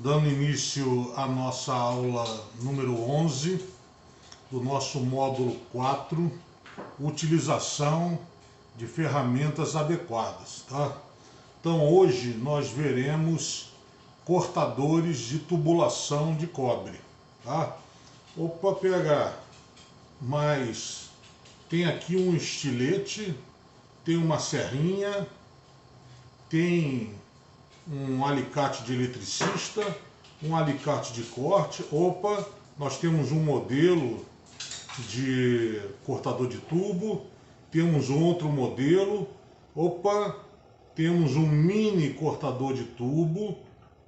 dando início à nossa aula número 11 do nosso módulo 4, utilização de ferramentas adequadas. Tá? Então hoje nós veremos cortadores de tubulação de cobre. Tá? Opa, PH, mas tem aqui um estilete, tem uma serrinha, tem um alicate de eletricista, um alicate de corte. Opa, nós temos um modelo de cortador de tubo, temos outro modelo. Opa, temos um mini cortador de tubo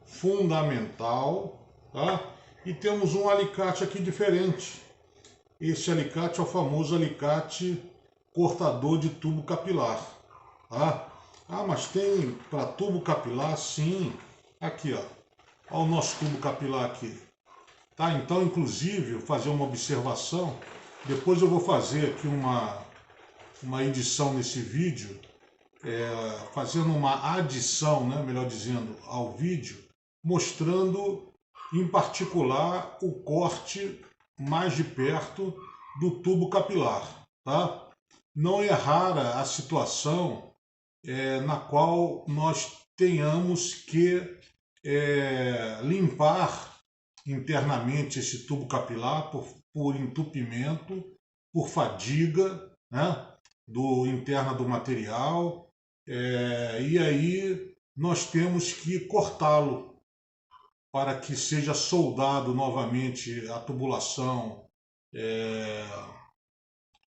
fundamental, tá? E temos um alicate aqui diferente. Esse alicate é o famoso alicate cortador de tubo capilar, tá? Ah, mas tem para tubo capilar? Sim. Aqui, ó. Olha o nosso tubo capilar aqui. Tá? Então, inclusive, eu fazer uma observação. Depois eu vou fazer aqui uma edição nesse vídeo, fazendo uma adição, né, melhor dizendo, ao vídeo, mostrando em particular o corte mais de perto do tubo capilar. Tá? Não é rara a situação na qual nós tenhamos que limpar internamente esse tubo capilar por entupimento, por fadiga, né, interna do material, e aí nós temos que cortá-lo para que seja soldado novamente a tubulação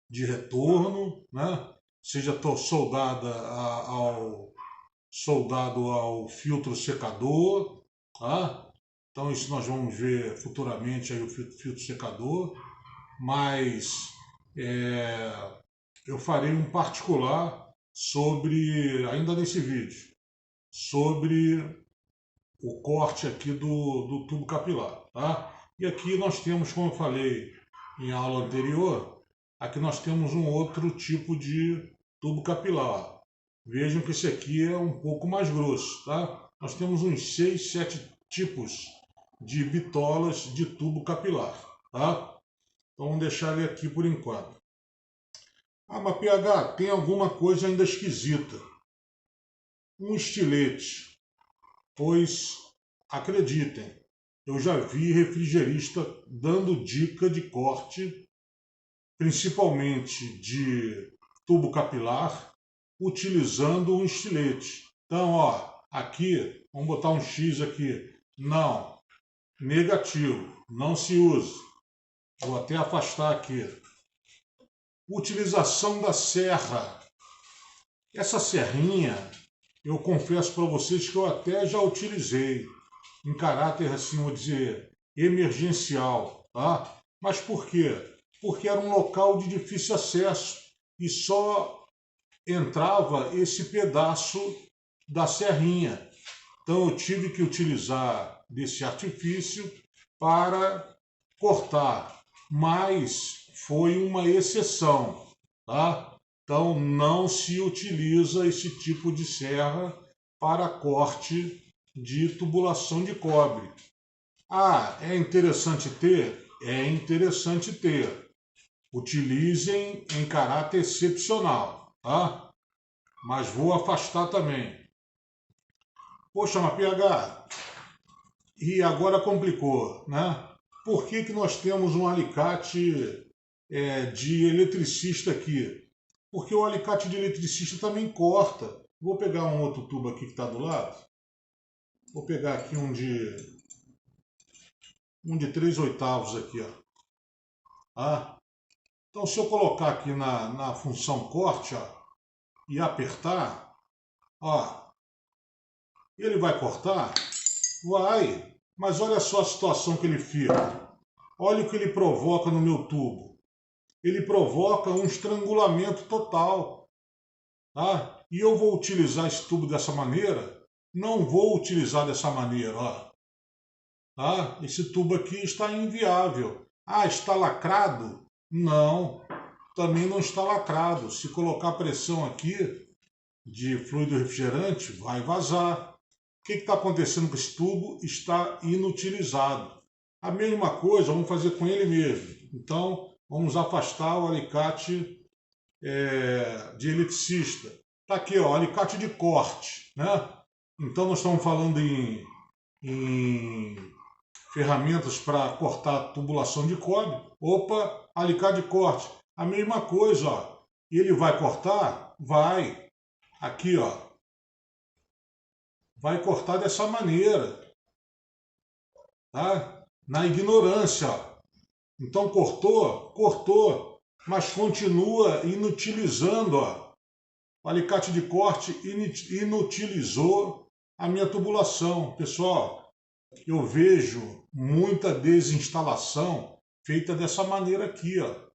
de retorno, né? Seja soldado ao filtro secador, tá? Então isso nós vamos ver futuramente aí o filtro secador, mas eu farei um particular sobre, ainda nesse vídeo, sobre o corte aqui do tubo capilar, tá? E aqui nós temos, como eu falei em aula anterior, aqui nós temos um outro tipo de tubo capilar. Vejam que esse aqui é um pouco mais grosso, tá? Nós temos uns 6, 7 tipos de bitolas de tubo capilar, tá? Então vamos deixar ele aqui por enquanto. Ah, mas PH, tem alguma coisa ainda esquisita. Um estilete, pois acreditem, eu já vi refrigerista dando dica de corte, principalmente de tubo capilar, utilizando um estilete. Então, ó, aqui, vamos botar um X aqui. Não, negativo, não se usa. Vou até afastar aqui. Utilização da serra. Essa serrinha, eu confesso para vocês que eu até já utilizei, em caráter, assim, vou dizer, emergencial, tá? Mas por quê? Porque era um local de difícil acesso e só entrava esse pedaço da serrinha. Então eu tive que utilizar desse artifício para cortar, mas foi uma exceção, tá? Então não se utiliza esse tipo de serra para corte de tubulação de cobre. Ah, é interessante ter? É interessante ter. Utilizem em caráter excepcional, tá? Mas vou afastar também. Poxa, mas PH, e agora complicou, né? Por que nós temos um alicate de eletricista aqui? Porque o alicate de eletricista também corta. Vou pegar um outro tubo aqui que está do lado. Vou pegar aqui um de 3/8 aqui, ó. Ah, então se eu colocar aqui na função corte, ó, e apertar, ó, ele vai cortar? Vai, mas olha só a situação que ele fica. Olha o que ele provoca no meu tubo. Ele provoca um estrangulamento total. Tá? E eu vou utilizar esse tubo dessa maneira? Não vou utilizar dessa maneira. Ó. Tá? Esse tubo aqui está inviável. Ah, está lacrado? Não, também não está lacrado. Se colocar pressão aqui de fluido refrigerante, vai vazar. que está acontecendo com esse tubo? Está inutilizado. A mesma coisa vamos fazer com ele mesmo. Então, vamos afastar o alicate de eletricista. Está aqui, ó, alicate de corte, né? Então, nós estamos falando em ferramentas para cortar tubulação de cobre. Opa, alicate de corte. A mesma coisa, ó. Ele vai cortar? Vai. Aqui, ó. Vai cortar dessa maneira. Tá? Na ignorância, ó. Então, cortou? Cortou. Mas continua inutilizando, ó. O alicate de corte inutilizou a minha tubulação. Pessoal, eu vejo muita desinstalação feita dessa maneira aqui, ó.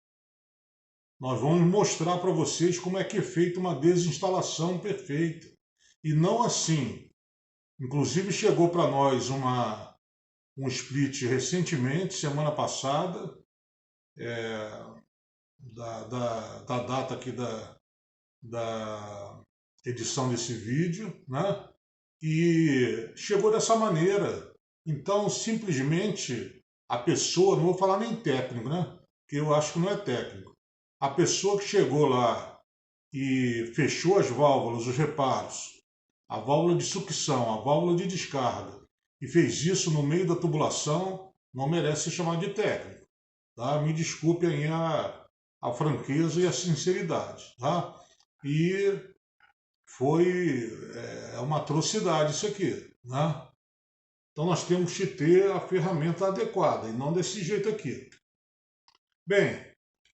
Nós vamos mostrar para vocês como é que é feita uma desinstalação perfeita. E não assim. Inclusive chegou para nós um split recentemente, semana passada, da data aqui da edição desse vídeo, né? E chegou dessa maneira. Então, simplesmente, a pessoa, não vou falar nem técnico, né? Porque eu acho que não é técnico. A pessoa que chegou lá e fechou as válvulas, os reparos, a válvula de sucção, a válvula de descarga, e fez isso no meio da tubulação, não merece ser chamado de técnico. Tá? Me desculpe aí a franqueza e a sinceridade. Tá? E foi uma atrocidade isso aqui. Né? Então nós temos que ter a ferramenta adequada, e não desse jeito aqui. Bem,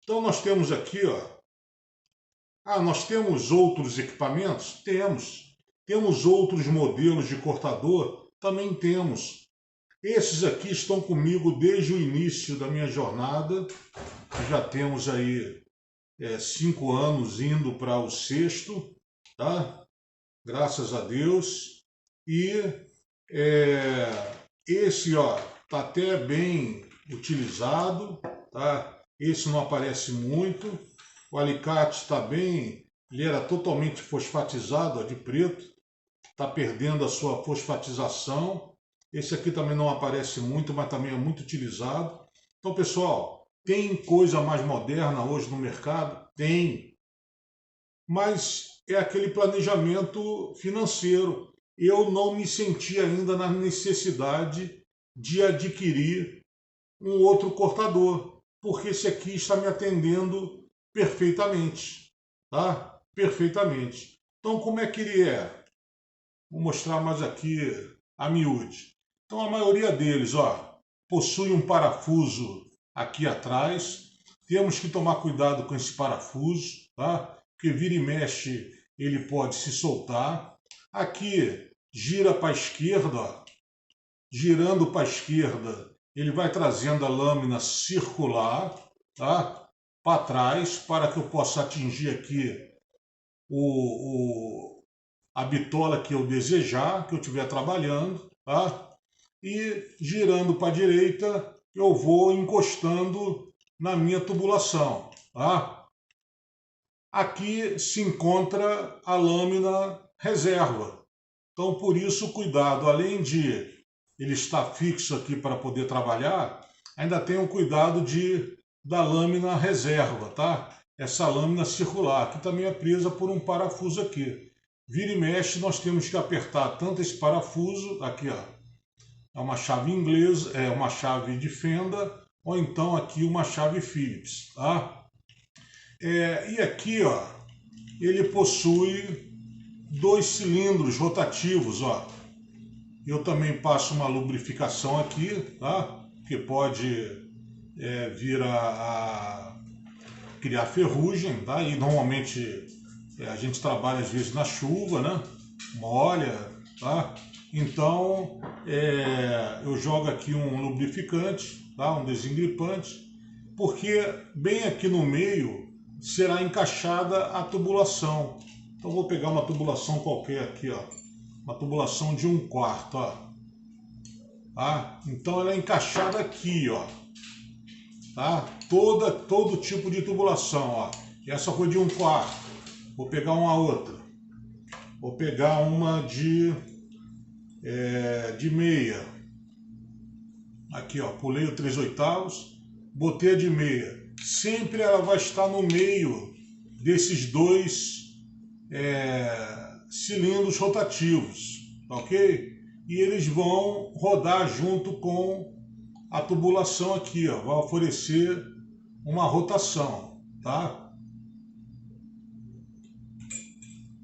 então nós temos aqui, ó. Nós temos outros equipamentos? Temos. Temos outros modelos de cortador? Também temos. Esses aqui estão comigo desde o início da minha jornada. Já temos aí 5 anos indo para o 6º, tá? Graças a Deus. E esse, ó, tá até bem utilizado, tá? Esse não aparece muito. O alicate está bem, ele era totalmente fosfatizado, ó, de preto. Está perdendo a sua fosfatização. Esse aqui também não aparece muito, mas também é muito utilizado. Então, pessoal, tem coisa mais moderna hoje no mercado? Tem. Mas é aquele planejamento financeiro. Eu não me senti ainda na necessidade de adquirir um outro cortador, porque esse aqui está me atendendo perfeitamente, tá? Perfeitamente. Então, como é que ele é? Vou mostrar mais aqui a miúde. Então, a maioria deles, ó, possui um parafuso aqui atrás. Temos que tomar cuidado com esse parafuso, tá? Porque vira e mexe, ele pode se soltar. Aqui, gira para a esquerda, ó. Girando para a esquerda, ele vai trazendo a lâmina circular, tá? Para trás, para que eu possa atingir aqui a bitola que eu desejar, que eu estiver trabalhando, tá? E girando para a direita, eu vou encostando na minha tubulação, tá? Aqui se encontra a lâmina reserva. Então, por isso, cuidado. Além de ele estar fixo aqui para poder trabalhar, ainda tenho cuidado da lâmina reserva, tá? Essa lâmina circular, que também é presa por um parafuso aqui. Vira e mexe, nós temos que apertar tanto esse parafuso, aqui, ó, é uma chave inglesa, é uma chave de fenda, ou então aqui uma chave Phillips, tá? E aqui, ó, ele possui 2 cilindros rotativos, ó. Eu também passo uma lubrificação aqui, tá? Que pode vir a criar ferrugem, tá? E normalmente a gente trabalha às vezes na chuva, né? Molha, tá? Então eu jogo aqui um lubrificante, tá? Um desengripante, porque bem aqui no meio será encaixada a tubulação. Então vou pegar uma tubulação qualquer aqui, ó. Uma tubulação de 1/4, ó. Tá? Então ela é encaixada aqui, ó. Tá? Todo tipo de tubulação, ó. Essa foi de 1/4. Vou pegar uma outra. Vou pegar uma de de meia. Aqui, ó, pulei o 3/8, botei a de meia. Sempre ela vai estar no meio desses dois cilindros rotativos, ok? E eles vão rodar junto com a tubulação aqui, ó, vai oferecer uma rotação, tá?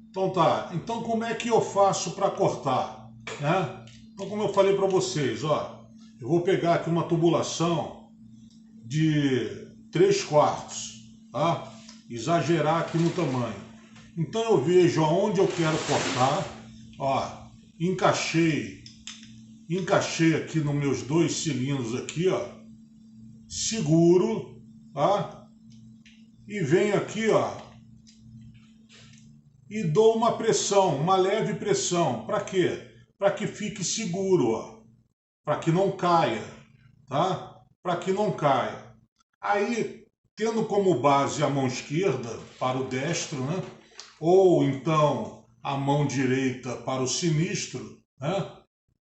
Então tá, então como é que eu faço para cortar, né? Então como eu falei para vocês, ó, eu vou pegar aqui uma tubulação de 3/4, tá? Exagerar aqui no tamanho. Então eu vejo aonde eu quero cortar, ó, encaixei aqui nos meus dois cilindros aqui, ó, seguro, tá? E venho aqui, ó, e dou uma pressão, uma leve pressão. Para quê? Para que fique seguro, ó, para que não caia, tá? Para que não caia. Aí, tendo como base a mão esquerda para o destro, né? Ou então a mão direita para o sinistro, né?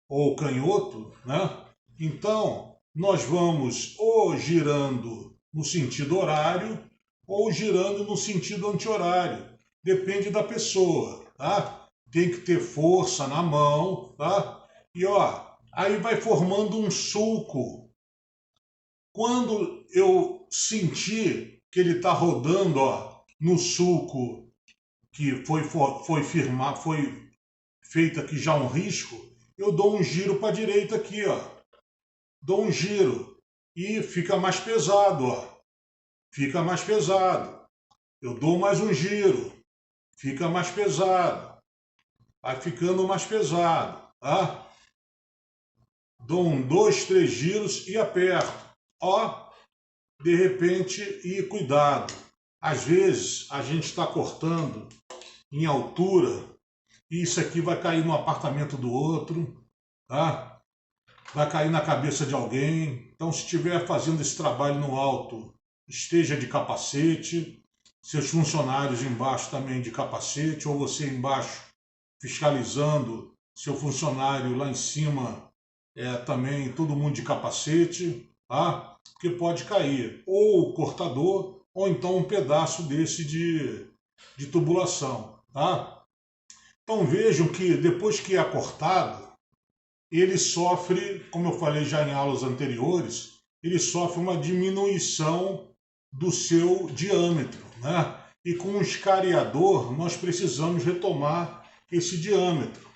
Ou canhoto, né? Então, nós vamos ou girando no sentido horário ou girando no sentido anti-horário. Depende da pessoa, tá? Tem que ter força na mão, tá? E ó, aí vai formando um sulco. Quando eu sentir que ele está rodando, ó, no sulco que foi feito aqui já um risco, eu dou um giro para a direita aqui, ó. Dou um giro e fica mais pesado, ó. Fica mais pesado. Eu dou mais um giro, fica mais pesado. Vai ficando mais pesado, tá? Dou 2, 3 giros e aperto. Ó, de repente, e cuidado. Às vezes a gente está cortando em altura e isso aqui vai cair no apartamento do outro, tá? Vai cair na cabeça de alguém. Então, se estiver fazendo esse trabalho no alto, esteja de capacete, seus funcionários embaixo também de capacete, ou você embaixo fiscalizando seu funcionário lá em cima, também todo mundo de capacete, tá? Porque pode cair ou o cortador ou então um pedaço desse de tubulação, tá? Então vejam que depois que é cortado, ele sofre, como eu falei já em aulas anteriores, ele sofre uma diminuição do seu diâmetro, né? E com o escariador nós precisamos retomar esse diâmetro.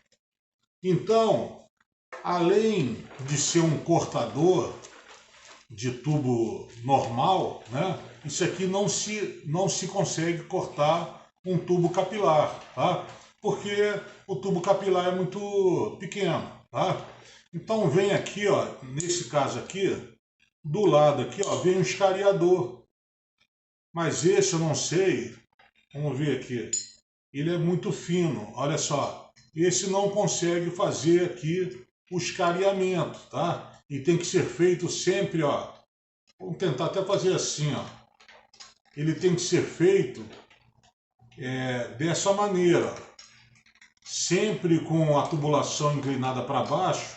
Então, além de ser um cortador de tubo normal, né? Isso aqui não se consegue cortar um tubo capilar, tá? Porque o tubo capilar é muito pequeno, tá? Então vem aqui, ó, nesse caso aqui, do lado aqui, ó, vem um escariador. Mas esse eu não sei, vamos ver aqui, ele é muito fino, olha só. Esse não consegue fazer aqui o escariamento, tá? E tem que ser feito sempre, ó. Vamos tentar até fazer assim, ó. Ele tem que ser feito dessa maneira, sempre com a tubulação inclinada para baixo.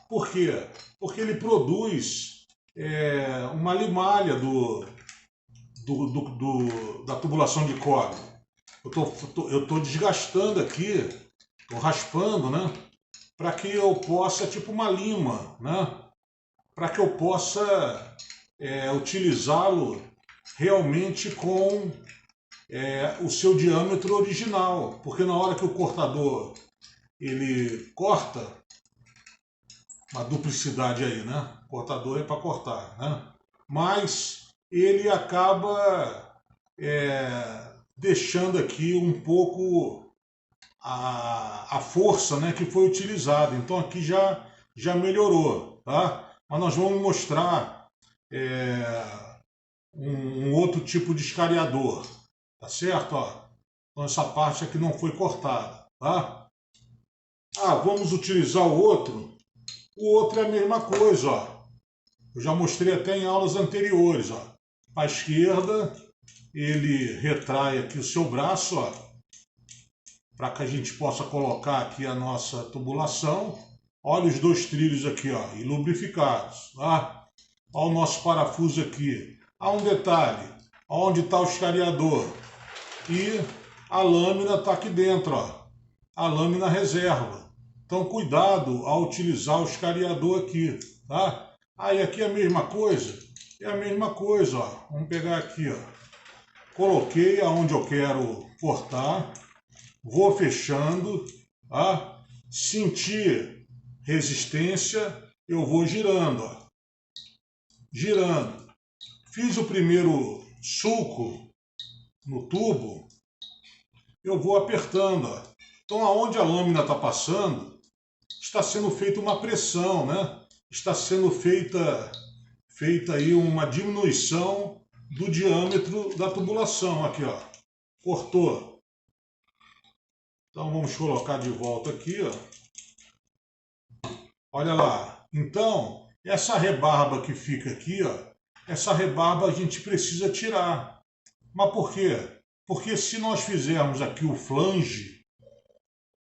Por quê? Porque ele produz uma limalha da tubulação de cobre. Eu tô desgastando aqui, tô raspando, né? Para que eu possa, tipo uma lima, né? Para que eu possa utilizá-lo realmente com o seu diâmetro original. Porque na hora que o cortador ele corta, uma duplicidade aí, né? O cortador é para cortar, né? Mas ele acaba deixando aqui um pouco a força, né, que foi utilizada. Então aqui já melhorou, tá? Mas nós vamos mostrar um outro tipo de escariador, tá certo? Ó, então essa parte aqui não foi cortada, tá? Ah, vamos utilizar o outro. O outro é a mesma coisa, ó. Eu já mostrei até em aulas anteriores, ó. À esquerda, ele retrai aqui o seu braço, ó, para que a gente possa colocar aqui a nossa tubulação. Olha os dois trilhos aqui, ó, e lubrificados, tá? Olha o nosso parafuso aqui. Há um detalhe, onde está o escariador. E a lâmina está aqui dentro, ó, a lâmina reserva. Então cuidado ao utilizar o escariador aqui, tá? Aí aqui é a mesma coisa, ó. Vamos pegar aqui, ó. Coloquei aonde eu quero cortar, vou fechando, tá? Sentir resistência, eu vou girando, ó. Girando. Fiz o primeiro sulco no tubo, eu vou apertando, ó. Então aonde a lâmina está passando, está sendo feita uma pressão, né? Está sendo feita aí uma diminuição do diâmetro da tubulação aqui, ó. Cortou. Então vamos colocar de volta aqui, ó. Olha lá. Então, essa rebarba que fica aqui, ó, essa rebarba a gente precisa tirar. Mas por quê? Porque se nós fizermos aqui o flange,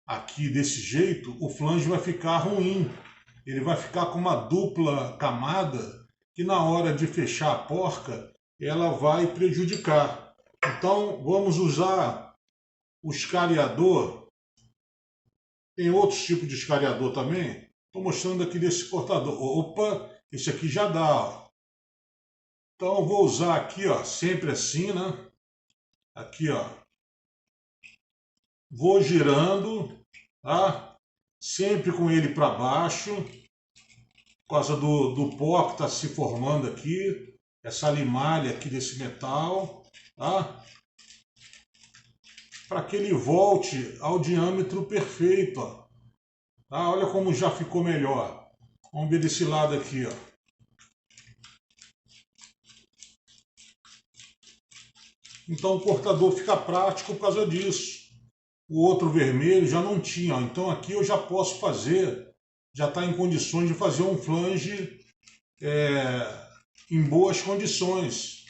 aqui desse jeito, o flange vai ficar ruim. Ele vai ficar com uma dupla camada que na hora de fechar a porca, ela vai prejudicar. Então vamos usar o escariador. Tem outros tipos de escariador também. Estou mostrando aqui desse cortador. Opa, esse aqui já dá, ó. Então eu vou usar aqui, ó, sempre assim, né? Aqui, ó. Vou girando, tá? Sempre com ele para baixo, por causa do pó que está se formando aqui, essa limalha aqui desse metal, tá? Para que ele volte ao diâmetro perfeito, ó. Tá? Olha como já ficou melhor. Vamos ver desse lado aqui, ó. Então o cortador fica prático por causa disso. O outro vermelho já não tinha, ó. Então aqui eu já posso fazer, já está em condições de fazer um flange em boas condições.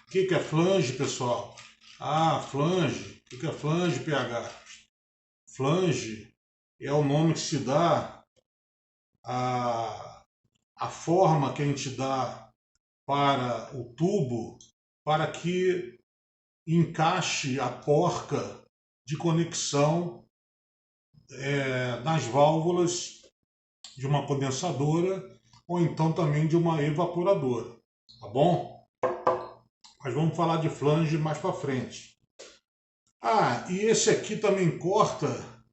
O que é flange, pessoal? Ah, flange. O que é flange, PH? Flange é o nome que se dá a forma que a gente dá para o tubo para que encaixe a porca de conexão nas válvulas de uma condensadora ou então também de uma evaporadora, tá bom? Mas vamos falar de flange mais para frente. Ah, e esse aqui também corta,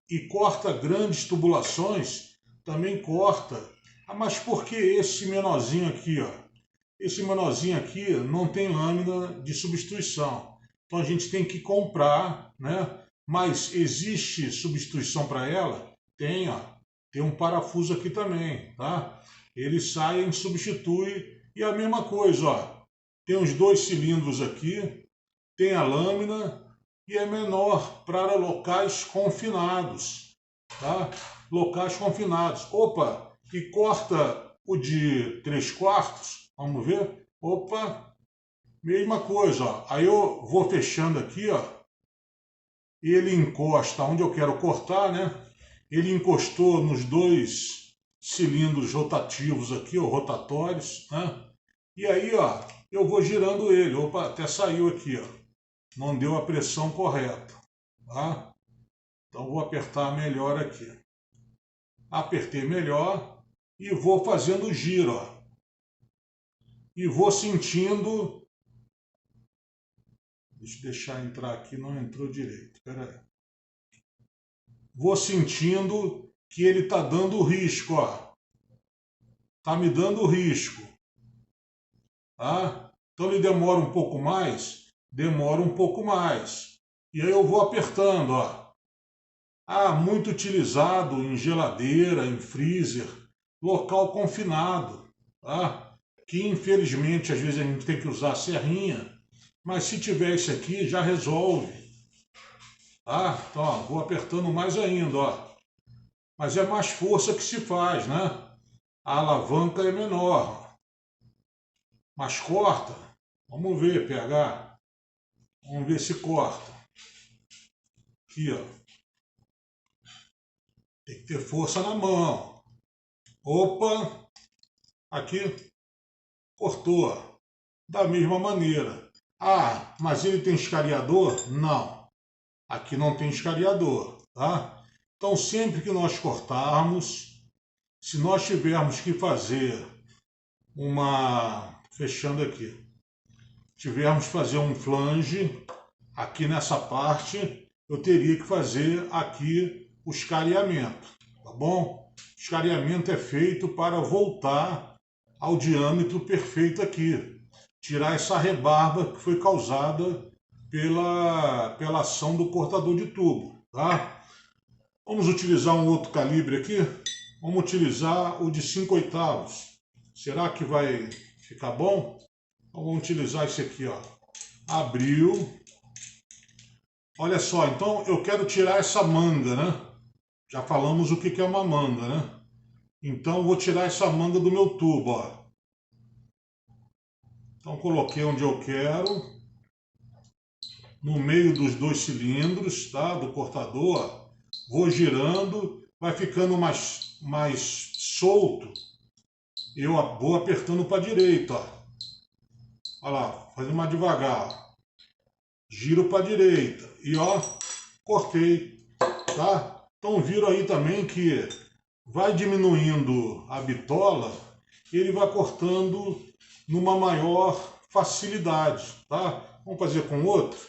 e corta grandes tubulações, também corta. Ah, mas por que esse menorzinho aqui, ó? Esse menorzinho aqui não tem lâmina de substituição. Então a gente tem que comprar, né? Mas existe substituição para ela? Tem, ó. Tem um parafuso aqui também, tá? Ele sai e substitui. E a mesma coisa, ó. Tem os dois cilindros aqui, tem a lâmina e é menor para locais confinados, tá? Locais confinados. Opa, e corta o de 3/4, vamos ver? Opa, mesma coisa, ó. Aí eu vou fechando aqui, ó. Ele encosta onde eu quero cortar, né? Ele encostou nos dois cilindros rotativos aqui, ó, rotatórios, né? E aí, ó, eu vou girando ele. Opa, até saiu aqui, ó. Não deu a pressão correta, tá? Então vou apertar melhor aqui. Apertei melhor e vou fazendo o giro, ó. E vou sentindo. Deixa eu deixar entrar aqui, não entrou direito. Espera aí. Vou sentindo que ele tá dando risco, ó. Tá me dando risco, tá? Então ele demora um pouco mais, demora um pouco mais. E aí eu vou apertando, ó. Ah, muito utilizado em geladeira, em freezer, local confinado, tá? Que infelizmente às vezes a gente tem que usar a serrinha, mas se tiver esse aqui já resolve, tá? Então, ó, vou apertando mais ainda, ó. Mas é mais força que se faz, né? A alavanca é menor, mas corta. Vamos ver, PH. Vamos ver se corta. Aqui, ó. Tem que ter força na mão. Opa, aqui cortou. Da mesma maneira. Ah, mas ele tem escariador? Não. Aqui não tem escariador, tá? Então sempre que nós cortarmos, se nós tivermos que fazer fechando aqui, tivermos que fazer um flange aqui nessa parte, eu teria que fazer aqui o escariamento, tá bom? O escariamento é feito para voltar ao diâmetro perfeito aqui, tirar essa rebarba que foi causada pela ação do cortador de tubo, tá? Vamos utilizar um outro calibre aqui, vamos utilizar o de 5/8. Será que vai ficar bom? Então vamos utilizar esse aqui, ó. Abriu. Olha só, então eu quero tirar essa manga, né? Já falamos o que é uma manga, né? Então eu vou tirar essa manga do meu tubo, ó. Então coloquei onde eu quero, no meio dos 2 cilindros, tá? Do cortador, ó. Vou girando, vai ficando mais solto. Eu vou apertando para a direita, ó. Olha lá, fazendo mais devagar, ó. Giro para a direita e ó, cortei, tá? Então viram aí também que vai diminuindo a bitola, ele vai cortando numa maior facilidade, tá? Vamos fazer com outro?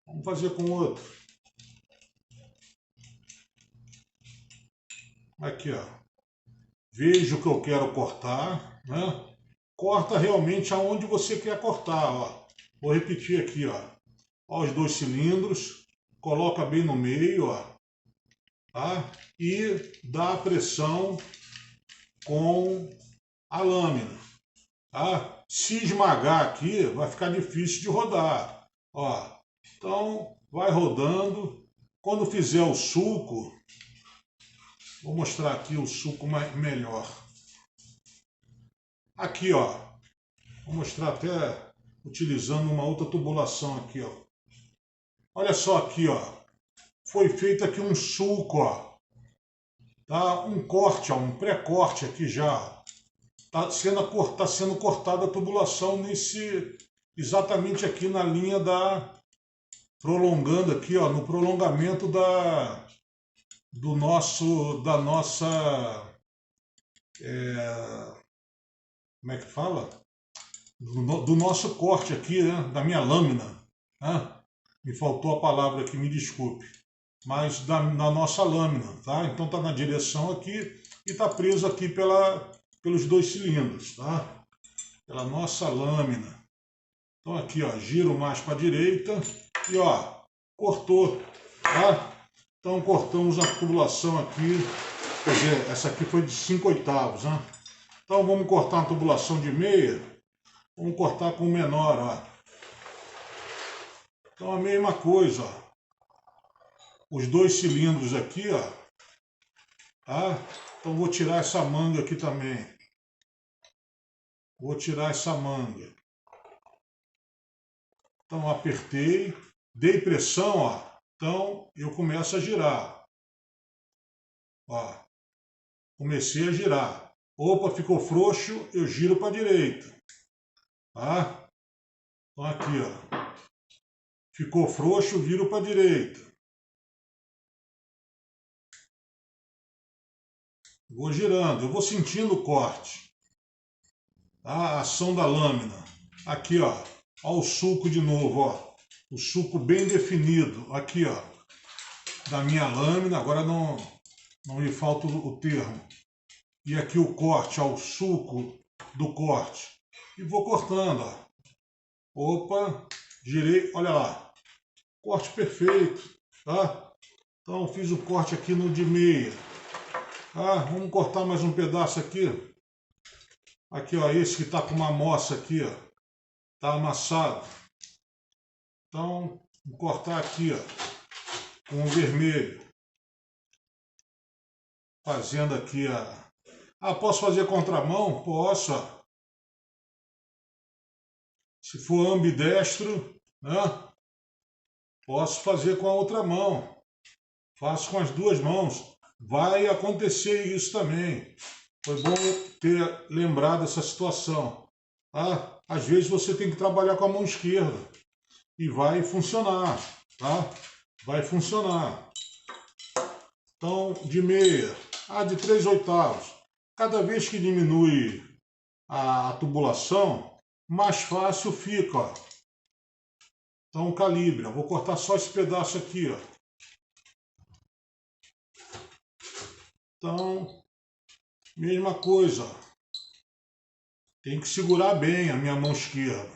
Vamos fazer com outro. Aqui, ó. Vejo o que eu quero cortar, né? Corta realmente aonde você quer cortar, ó. Vou repetir aqui, ó. Ó, os 2 cilindros, coloca bem no meio, ó, tá? E dá a pressão com a lâmina, tá? Se esmagar aqui, vai ficar difícil de rodar, ó. Então, vai rodando. Quando fizer o sulco, vou mostrar aqui o sulco melhor. Aqui, ó. Vou mostrar até utilizando uma outra tubulação aqui, ó. Olha só aqui, ó. Foi feito aqui um sulco, ó. Tá? Um corte, ó, um pré-corte aqui já. Tá sendo cortada a tubulação exatamente aqui na linha prolongando aqui, ó, no prolongamento da nossa, como é que fala? Do nosso corte aqui, né? Da minha lâmina, né? Me faltou a palavra aqui, me desculpe. Mas da nossa lâmina, tá? Então tá na direção aqui e tá preso aqui pelos 2 cilindros, tá? Pela nossa lâmina. Então aqui, ó, giro mais para a direita e ó, cortou, tá? Então cortamos a tubulação aqui, quer dizer, essa aqui foi de 5/8, né? Então vamos cortar uma tubulação de meia, vamos cortar com o menor, ó. Então a mesma coisa, ó. Os 2 cilindros aqui, ó, tá? Então vou tirar essa manga aqui também. Vou tirar essa manga. Então apertei, dei pressão, ó. Então eu começo a girar. Ó, comecei a girar. Opa, ficou frouxo, eu giro para a direita. Tá? Então aqui, ó. Ficou frouxo, viro para a direita. Vou girando, eu vou sentindo o corte. Tá? A ação da lâmina. Aqui, ó. Ó o sulco de novo, ó. O sulco bem definido. Aqui, ó. Da minha lâmina, agora não me falta o termo. E aqui o corte, ó, o sulco do corte. E vou cortando, ó. Opa, girei, olha lá. Corte perfeito, tá? Então fiz o corte aqui no de meia. Ah, vamos cortar mais um pedaço aqui. Aqui, ó, esse que tá com uma moça aqui, ó. Tá amassado. Então, vou cortar aqui, ó, com o vermelho. Fazendo aqui a... Ah, posso fazer contramão? Posso, ó. Se for ambidestro, né? Posso fazer com a outra mão. Faço com as 2 mãos. vai acontecer isso também. Foi bom ter lembrado essa situação. Tá? Às vezes você tem que trabalhar com a mão esquerda e vai funcionar, tá? Vai funcionar. Então, de meia, de 3/8. Cada vez que diminui a tubulação, mais fácil fica, ó. Então, calibre. Eu vou cortar só esse pedaço aqui, ó. Então, mesma coisa. Tem que segurar bem a minha mão esquerda.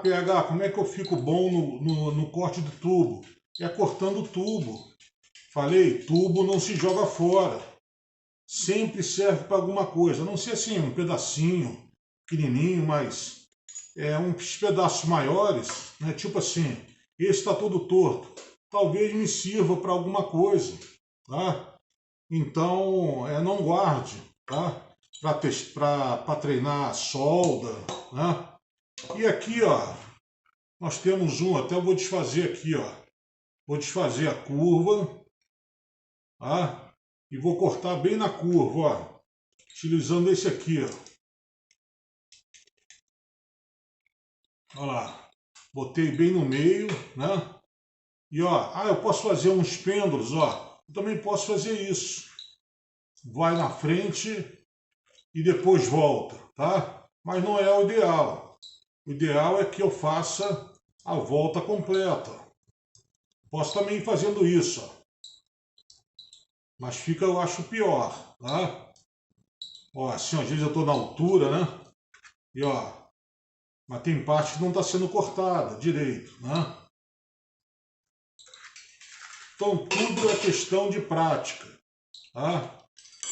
PH, como é que eu fico bom no corte do tubo? É cortando o tubo. Falei, tubo não se joga fora. Sempre serve para alguma coisa. A não ser assim, um pedacinho pequenininho, mas uns pedaços maiores, né? Tipo assim, esse está todo torto. Talvez me sirva para alguma coisa, tá? Então, não guarde, tá? Para treinar solda, né? E aqui, ó, nós temos até eu vou desfazer aqui, ó. Vou desfazer a curva, tá? E vou cortar bem na curva, ó. Utilizando esse aqui, ó. Olha lá. Botei bem no meio, né? E ó, eu posso fazer uns pêndulos, ó. Eu também posso fazer isso. Vai na frente e depois volta, tá? Mas não é o ideal. O ideal é que eu faça a volta completa. Posso também ir fazendo isso, ó. Mas fica, eu acho, pior, tá? Ó, assim, às vezes eu tô na altura, né? E ó, mas tem parte que não está sendo cortada direito, né? Então tudo é questão de prática, tá?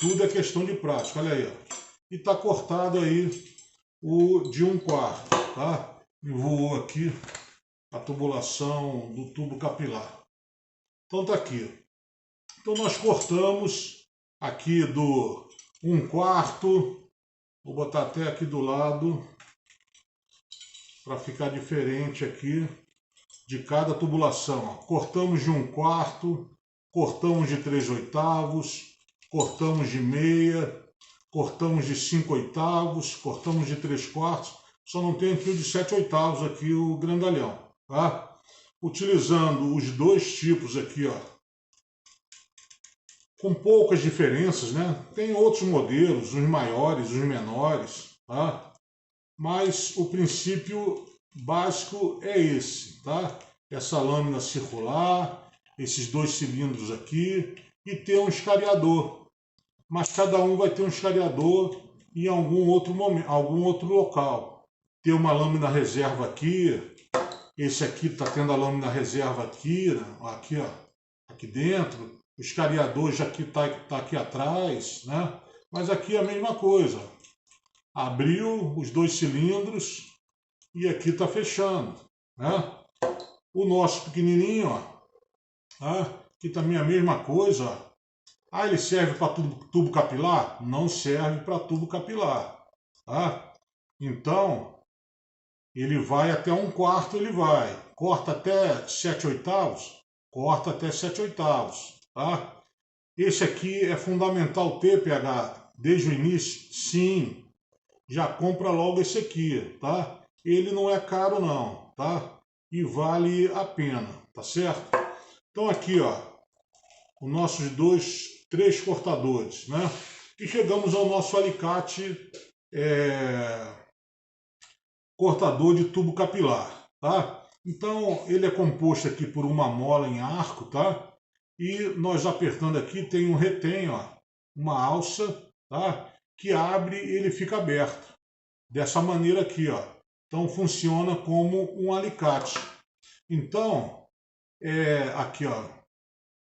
Tudo é questão de prática, olha aí, ó. E está cortado aí o de 1/4, tá? E voou aqui a tubulação do tubo capilar. Então tá aqui. Então nós cortamos aqui do 1/4, vou botar até aqui do lado para ficar diferente aqui de cada tubulação. Ó. Cortamos de 1/4, cortamos de 3/8, cortamos de meia, cortamos de 5/8, cortamos de 3/4, só não tem aqui o de 7/8 aqui, o grandalhão, tá? Utilizando os dois tipos aqui, ó, com poucas diferenças, né? Tem outros modelos, os maiores, os menores, tá? Mas o princípio básico é esse, tá? Essa lâmina circular, esses dois cilindros aqui e ter um escariador. Mas cada um vai ter um escariador em algum outro momento, algum outro local. Ter uma lâmina reserva aqui, esse aqui está tendo a lâmina reserva aqui, né? Aqui, ó, aqui dentro. O escariador já tá aqui atrás, né? Mas aqui é a mesma coisa. Abriu os dois cilindros e aqui está fechando, né? O nosso pequenininho, ó, tá? Aqui também é a mesma coisa, ó. Ele serve para tubo capilar? Não serve para tubo capilar, tá? Então, ele vai até 1/4, ele vai. Corta até 7/8, corta até 7/8, tá? Esse aqui é fundamental ter, PH, desde o início? Sim. Já compra logo esse aqui, tá? Ele não é caro não, tá? E vale a pena, tá certo? Então aqui, ó, os nossos três cortadores, né? E chegamos ao nosso alicate cortador de tubo capilar, tá? Então ele é composto aqui por uma mola em arco, tá? E nós apertando aqui tem um retém, ó, uma alça, tá? Que abre e ele fica aberto. Dessa maneira aqui, ó. Então funciona como um alicate. Então, aqui, ó,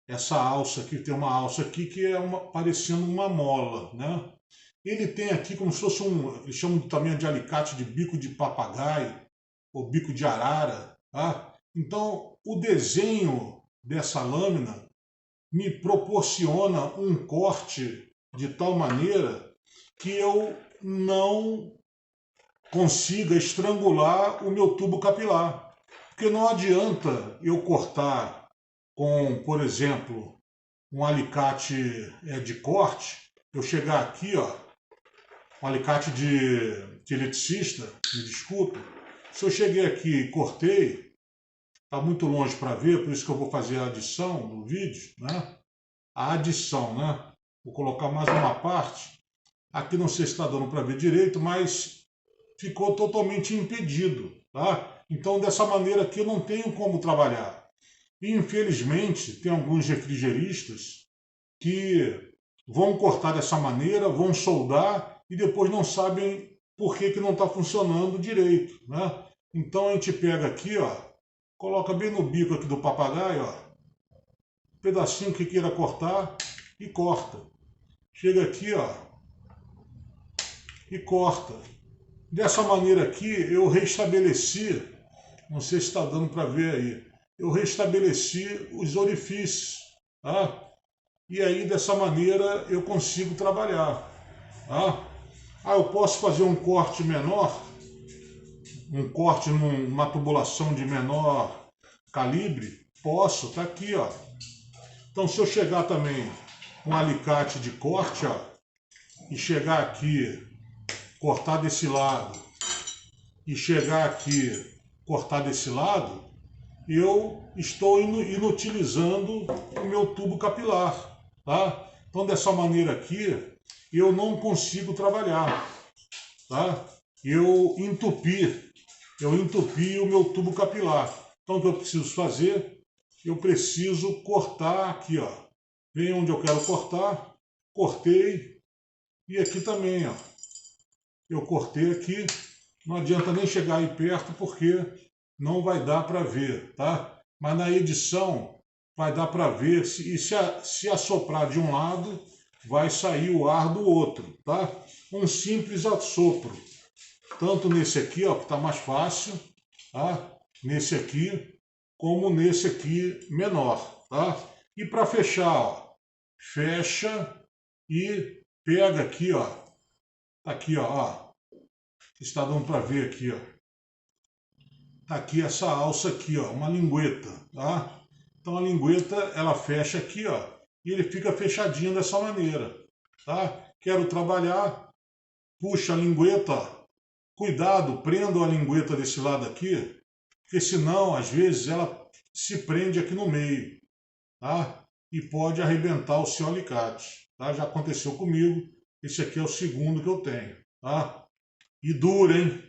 essa alça aqui, tem uma alça aqui que é parecendo uma mola, né? Ele tem aqui como se fosse eles chamam também de alicate de bico de papagaio ou bico de arara, tá? Então, o desenho dessa lâmina me proporciona um corte de tal maneira que eu não consiga estrangular o meu tubo capilar. Porque não adianta eu cortar com, por exemplo, um alicate de corte, eu chegar aqui, ó, um alicate de eletricista, me desculpa, se eu cheguei aqui e cortei, está muito longe para ver, por isso que eu vou fazer a adição no vídeo, né? A adição, né? Vou colocar mais uma parte. Aqui não sei se está dando para ver direito, mas ficou totalmente impedido, tá? Então dessa maneira aqui eu não tenho como trabalhar. E infelizmente tem alguns refrigeristas que vão cortar dessa maneira, vão soldar e depois não sabem por que não está funcionando direito, né? Então a gente pega aqui, ó, coloca bem no bico aqui do papagaio, ó, um pedacinho que queira cortar e corta. Chega aqui, ó, e corta. Dessa maneira aqui eu restabeleci, não sei se está dando para ver aí, eu restabeleci os orifícios, tá? E aí dessa maneira eu consigo trabalhar, tá? Ah, eu posso fazer um corte menor, um corte numa tubulação de menor calibre? Posso, tá aqui, ó. Então se eu chegar também com um alicate de corte, ó, e chegar aqui, cortar desse lado, e chegar aqui, cortar desse lado, eu estou inutilizando o meu tubo capilar, tá? Então dessa maneira aqui, eu não consigo trabalhar, tá? Eu entupi o meu tubo capilar. Então o que eu preciso fazer? Eu preciso cortar aqui, ó. Vem onde eu quero cortar, cortei, e aqui também, ó. Eu cortei aqui, não adianta nem chegar aí perto porque não vai dar para ver, tá? Mas na edição vai dar para ver, se assoprar de um lado, vai sair o ar do outro, tá? Um simples assopro, tanto nesse aqui, ó, que está mais fácil, tá? Nesse aqui, como nesse aqui menor, tá? E para fechar, ó, fecha e pega aqui, ó, aqui, ó, está dando para ver aqui, ó. Tá aqui essa alça aqui, ó, uma lingueta, tá? Então a lingueta, ela fecha aqui, ó, e ele fica fechadinho dessa maneira, tá? Quero trabalhar, puxa a lingueta, ó. Cuidado, prenda a lingueta desse lado aqui, porque senão, às vezes, ela se prende aqui no meio, tá? E pode arrebentar o seu alicate, tá? Já aconteceu comigo, esse aqui é o segundo que eu tenho, tá? E dura, hein?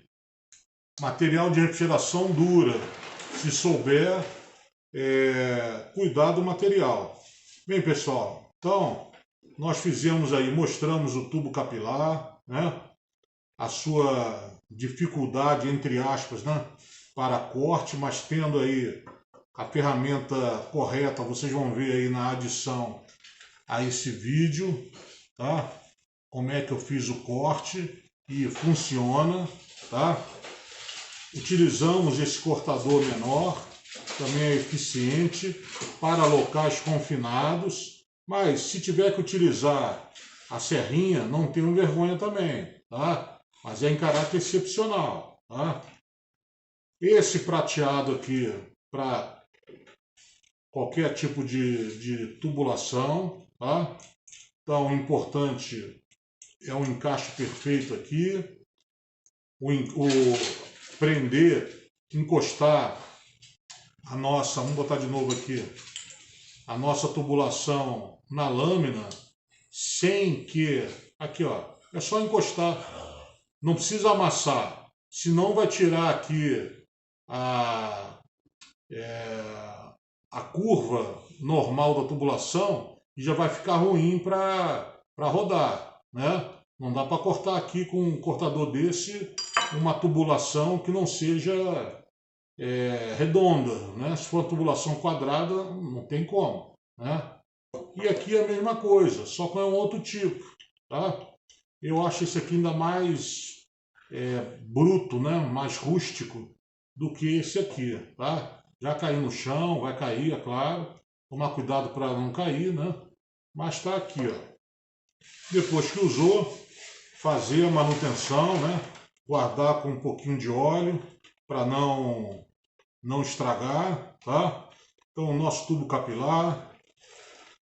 Material de refrigeração dura, se souber cuidar do material. Bem, pessoal, então nós fizemos aí, mostramos o tubo capilar, né? A sua dificuldade, entre aspas, né? Para corte, mas tendo aí a ferramenta correta, vocês vão ver aí na adição a esse vídeo, tá? Como é que eu fiz o corte e funciona, tá? Utilizamos esse cortador menor, também é eficiente para locais confinados, mas se tiver que utilizar a serrinha, não tenho vergonha também, tá? Mas é em caráter excepcional, tá? Esse prateado aqui para qualquer tipo de tubulação, tá? Então o importante é o encaixe perfeito aqui, o prender, encostar a nossa, vamos botar de novo aqui, a nossa tubulação na lâmina, sem que, aqui ó, é só encostar, não precisa amassar, senão vai tirar aqui a, a curva normal da tubulação e já vai ficar ruim para rodar, né? Não dá para cortar aqui com um cortador desse uma tubulação que não seja redonda, né? Se for tubulação quadrada, não tem como, né? E aqui é a mesma coisa, só que é um outro tipo, tá? Eu acho esse aqui ainda mais bruto, né? Mais rústico do que esse aqui, tá? Já caiu no chão, vai cair, é claro. Tomar cuidado para não cair, né? Mas tá aqui, ó. Depois que usou, fazer a manutenção, né? Guardar com um pouquinho de óleo para não estragar, tá? Então o nosso tubo capilar,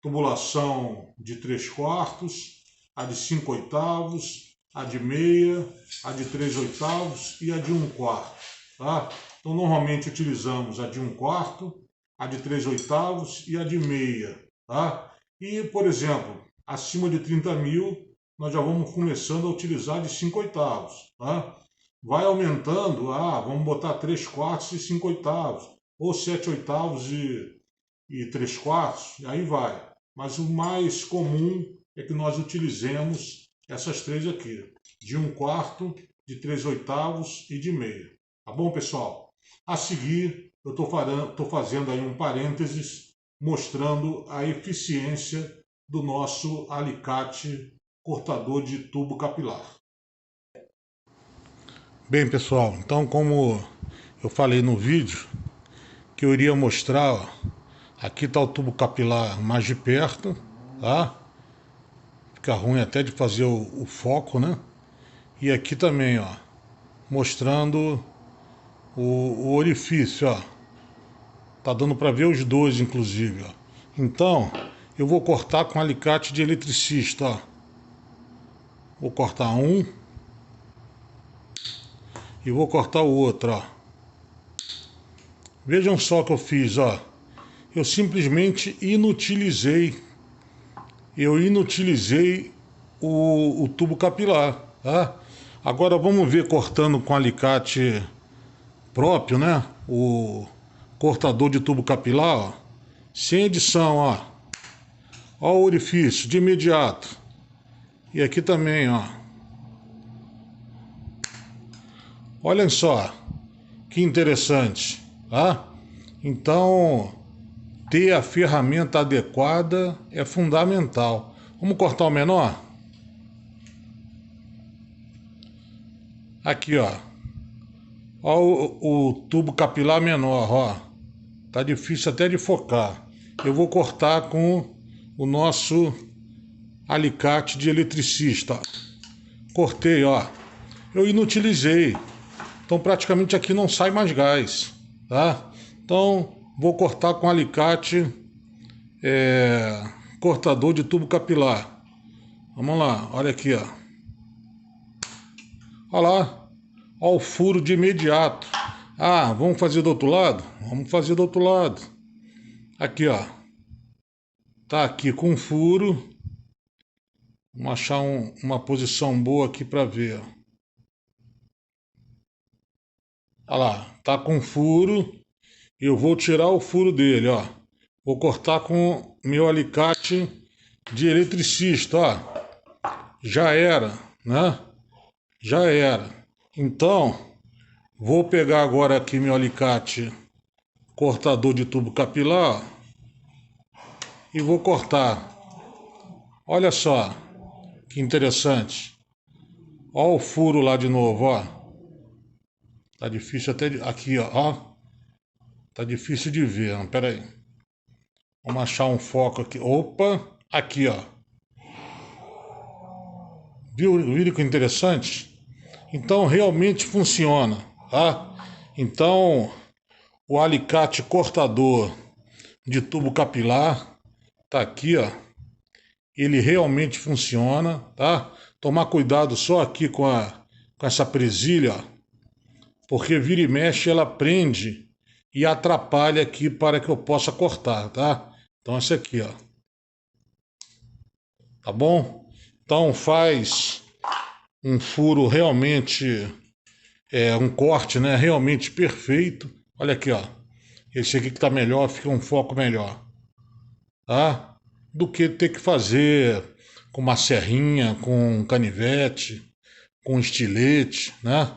tubulação de 3/4, a de 5/8, a de meia, a de 3/8 e a de 1/4, tá? Então normalmente utilizamos a de 1/4, a de 3/8 e a de meia, tá? E, por exemplo, acima de 30 mil, nós já vamos começando a utilizar de 5/8, tá? Vai aumentando, vamos botar 3/4 e 5/8, ou 7/8 e 3/4, aí vai. Mas o mais comum é que nós utilizemos essas três aqui, de 1/4, de 3/8 e de meia. Tá bom, pessoal? A seguir, eu estou fazendo aí um parênteses, mostrando a eficiência do nosso alicate cortador de tubo capilar. Bem, pessoal, então como eu falei no vídeo, que eu iria mostrar, ó, aqui está o tubo capilar mais de perto, tá? Fica ruim até de fazer o foco, né? E aqui também, ó, mostrando o orifício, ó. Tá dando para ver os dois, inclusive, ó. Então, eu vou cortar com alicate de eletricista, ó. Vou cortar um e vou cortar o outro, ó. Vejam só o que eu fiz, ó. Eu simplesmente inutilizei. Eu inutilizei o tubo capilar, tá? Agora vamos ver cortando com alicate próprio, né? O cortador de tubo capilar, ó. Sem edição, ó. Ó o orifício, de imediato. E aqui também, ó. Olhem só, que interessante, tá? Então, ter a ferramenta adequada é fundamental. Vamos cortar o menor? Aqui, ó. Ó o tubo capilar menor, ó. Tá difícil até de focar. Eu vou cortar com o nosso alicate de eletricista, ó. Cortei, ó. Eu inutilizei. Então praticamente aqui não sai mais gás, tá? Então vou cortar com alicate cortador de tubo capilar. Vamos lá, olha aqui, ó. Olha lá, ó o furo de imediato. Vamos fazer do outro lado? Vamos fazer do outro lado. Aqui, ó. Tá aqui com furo. Vamos achar uma posição boa aqui para ver, ó. Olha lá, tá com furo. Eu vou tirar o furo dele, ó. Vou cortar com meu alicate de eletricista, ó. Já era, né? Já era. Então, vou pegar agora aqui meu alicate cortador de tubo capilar, ó, e vou cortar. Olha só, que interessante. Ó o furo lá de novo, ó. Tá difícil até de... Aqui, ó. Tá difícil de ver, pera aí. Vamos achar um foco aqui. Opa, aqui, ó. Viram que interessante? Então realmente funciona, tá? Então o alicate cortador de tubo capilar tá aqui, ó. Ele realmente funciona, tá? Tomar cuidado só aqui com essa presilha, ó, porque vira e mexe ela prende e atrapalha aqui para que eu possa cortar, tá? Então esse aqui, ó. Tá bom? Então faz um furo realmente, um corte, né? Realmente perfeito. Olha aqui, ó. Esse aqui que tá melhor, fica um foco melhor, tá? Do que ter que fazer com uma serrinha, com um canivete, com um estilete, né?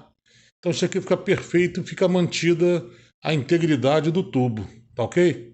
Então isso aqui fica perfeito, fica mantida a integridade do tubo, tá ok?